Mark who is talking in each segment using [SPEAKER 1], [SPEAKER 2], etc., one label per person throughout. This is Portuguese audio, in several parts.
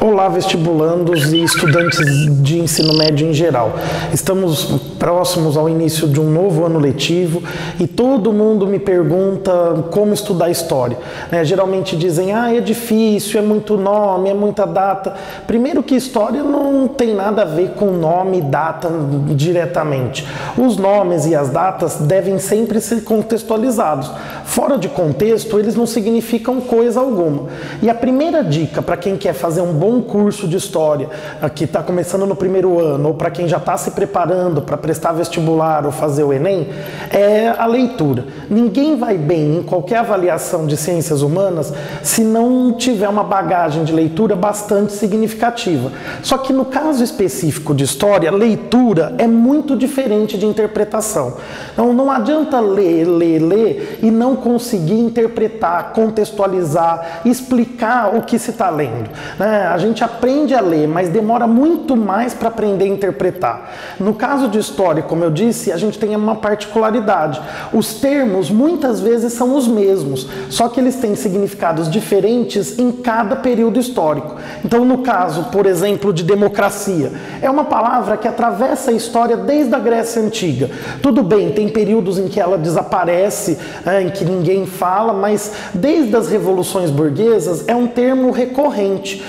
[SPEAKER 1] Olá, vestibulandos e estudantes de ensino médio em geral. Estamos próximos ao início de um novo ano letivo e todo mundo me pergunta como estudar história. Geralmente dizem, é difícil, é muito nome, é muita data. Primeiro que história não tem nada a ver com nome e data diretamente. Os nomes e as datas devem sempre ser contextualizados. Fora de contexto, eles não significam coisa alguma. E a primeira dica para quem quer fazer um bom curso de história, que está começando no primeiro ano, ou para quem já está se preparando para prestar vestibular ou fazer o Enem, é a leitura. Ninguém vai bem em qualquer avaliação de ciências humanas se não tiver uma bagagem de leitura bastante significativa. Só que no caso específico de história, leitura é muito diferente de interpretação. Então não adianta ler e não conseguir interpretar, contextualizar, explicar o que se está lendo. A gente aprende a ler, mas demora muito mais para aprender a interpretar. No caso de história, como eu disse, a gente tem uma particularidade. Os termos muitas vezes são os mesmos, só que eles têm significados diferentes em cada período histórico. Então, no caso, por exemplo, de democracia, é uma palavra que atravessa a história desde a Grécia Antiga. Tudo bem, tem períodos em que ela desaparece, em que ninguém fala, mas desde as revoluções burguesas é um termo recorrente.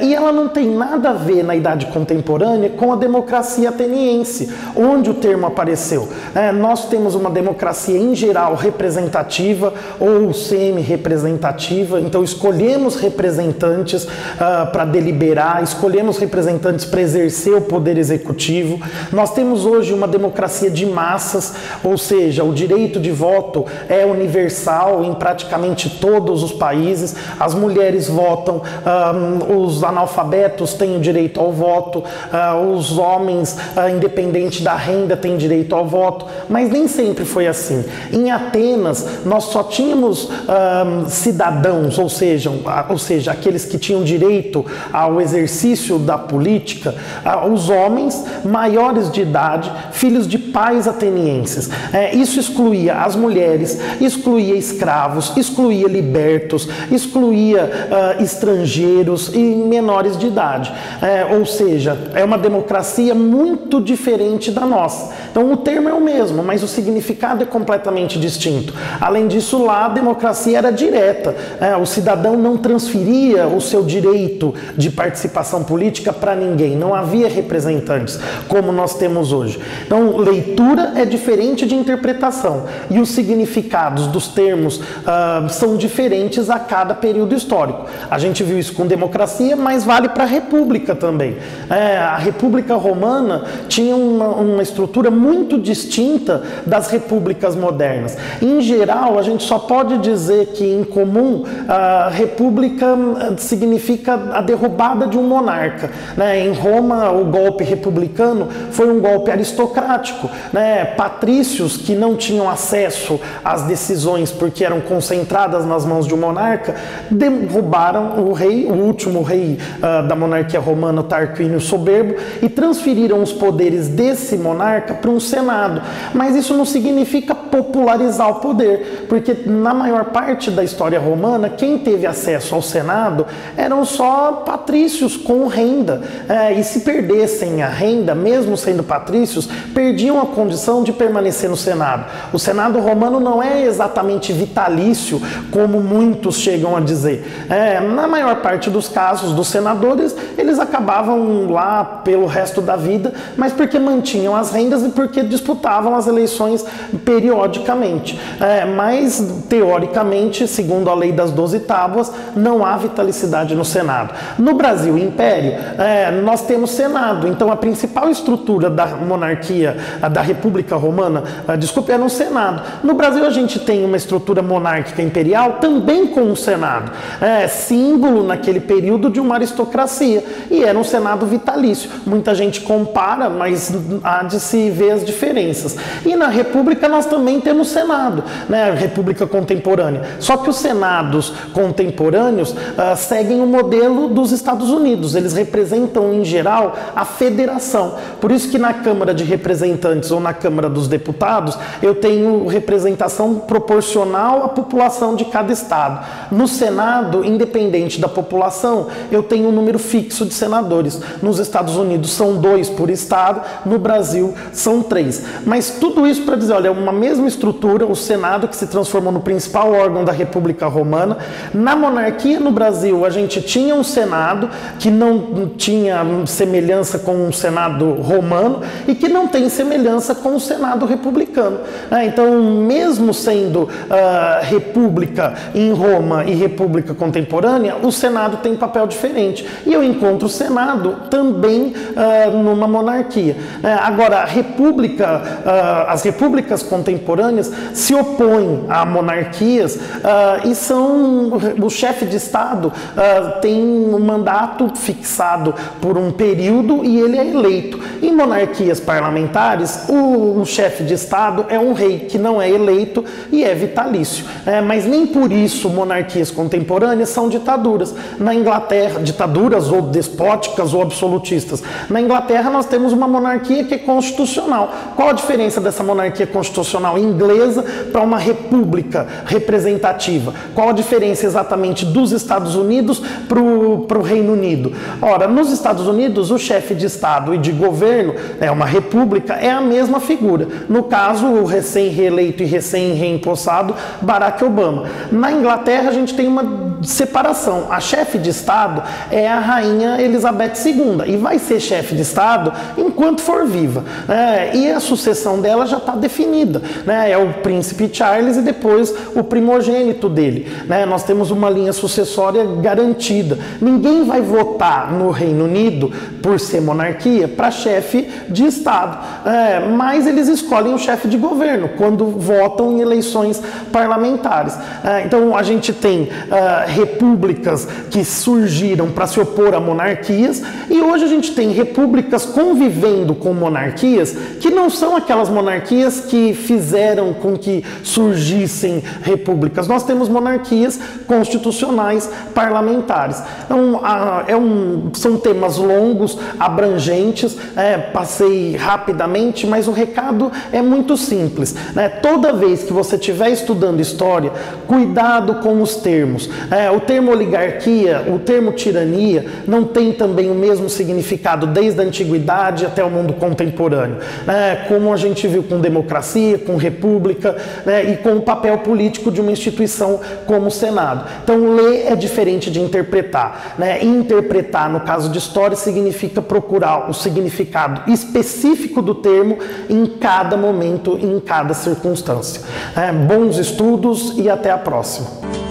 [SPEAKER 1] E ela não tem nada a ver na Idade Contemporânea com a democracia ateniense, onde o termo apareceu. Nós temos uma democracia em geral representativa ou semi-representativa, então escolhemos representantes para deliberar, escolhemos representantes para exercer o poder executivo. Nós temos hoje uma democracia de massas, ou seja, o direito de voto é universal em praticamente todos os países, as mulheres votam, os analfabetos têm o direito ao voto, os homens, independente da renda, têm direito ao voto, mas nem sempre foi assim. Em Atenas, nós só tínhamos cidadãos, ou seja, aqueles que tinham direito ao exercício da política, os homens maiores de idade, filhos de pais atenienses. Isso excluía as mulheres, excluía escravos, excluía libertos, excluía estrangeiros e menores de idade. Ou seja, é uma democracia muito diferente da nossa. Então o termo é o mesmo, mas o significado é completamente distinto. Além disso, lá a democracia era direta. O cidadão não transferia o seu direito de participação política para ninguém. Não havia representantes, como nós temos hoje. Então, leitura é diferente de interpretação. E os significados dos termos são diferentes a cada período histórico. A gente viu isso com democracia, mas vale para a república também. A República Romana tinha uma estrutura muito distinta das repúblicas modernas. Em geral, a gente só pode dizer que, em comum, a república significa a derrubada de um monarca. Em Roma, o golpe republicano foi um golpe aristocrático. Patrícios que não tinham acesso às decisões porque eram concentradas nas mãos de um monarca, derrubaram o rei, o último rei da monarquia romana, Tarquínio Soberbo, e transferiram os poderes desse monarca para um senado. Mas isso não significa popularizar o poder, porque na maior parte da história romana, quem teve acesso ao senado eram só patrícios com renda. E se perdessem a renda, mesmo sendo patrícios, perdiam a condição de permanecer no senado. O senado romano não é exatamente vitalício, como muitos chegam a dizer. Na maior parte dos casos dos senadores, eles acabavam lá pelo resto da vida, mas porque mantinham as rendas e porque disputavam as eleições periodicamente. Mas, teoricamente, segundo a lei das 12 tábuas, não há vitalicidade no Senado. No Brasil Império, nós temos Senado, então a principal estrutura da monarquia, da República Romana, era um Senado. No Brasil a gente tem uma estrutura monárquica imperial também com um Senado, símbolo naquele período de uma aristocracia, e era um Senado vitalício. Muita gente compara, mas há de se ver as diferenças. E na República nós também temos Senado, a República contemporânea. Só que os Senados contemporâneos seguem o modelo dos Estados Unidos. Eles representam, em geral, a federação. Por isso que na Câmara de Representantes ou na Câmara dos Deputados, eu tenho representação proporcional proporcional à população de cada estado. No Senado, independente da população, eu tenho um número fixo de senadores. Nos Estados Unidos são 2 por estado, no Brasil são 3. Mas tudo isso para dizer, olha, é uma mesma estrutura, o Senado que se transformou no principal órgão da República Romana. Na monarquia no Brasil, a gente tinha um Senado que não tinha semelhança com um Senado romano e que não tem semelhança com o Senado republicano. Então, mesmo sendo república em Roma e república contemporânea, o Senado tem um papel diferente. E eu encontro o Senado também numa monarquia. Agora, as repúblicas contemporâneas se opõem a monarquias e o chefe de Estado tem um mandato fixado por um período e ele é eleito. Em monarquias parlamentares, o chefe de Estado é um rei que não é eleito e é vitalício. Mas nem por isso monarquias contemporâneas são ditaduras. Na Inglaterra, ditaduras ou despóticas ou absolutistas. Na Inglaterra nós temos uma monarquia que é constitucional. Qual a diferença dessa monarquia constitucional inglesa para uma república representativa? Qual a diferença exatamente dos Estados Unidos para o Reino Unido? Ora, nos Estados Unidos o chefe de Estado e de governo, uma república, é a mesma figura. No caso, o recém-reeleito e recém-reempossado Barack Obama. Na Inglaterra a gente tem uma separação. A chefe de Estado é a rainha Elizabeth II e vai ser chefe de Estado enquanto for viva. E a sucessão dela já está definida. É o príncipe Charles e depois o primogênito dele. Nós temos uma linha sucessória garantida. Ninguém vai votar no Reino Unido, por ser monarquia, para chefe de Estado. Mas eles escolhem o chefe de governo quando votam em eleições parlamentares. Então a gente tem repúblicas que surgiram para se opor a monarquias e hoje a gente tem repúblicas convivendo com monarquias que não são aquelas monarquias que fizeram com que surgissem repúblicas. Nós temos monarquias constitucionais parlamentares. Então, são temas longos, abrangentes, passei rapidamente, mas o recado é muito simples. Toda vez que você estiver estudando história, cuidado com os termos. O termo oligarquia, o termo tirania, não tem também o mesmo significado desde a antiguidade até o mundo contemporâneo. Como a gente viu com democracia, com república, e com o papel político de uma instituição como o Senado. Então, ler é diferente de interpretar. Interpretar, no caso de história, significa procurar o significado específico do termo em cada momento, em cada circunstância. Bons estudos e até a próxima.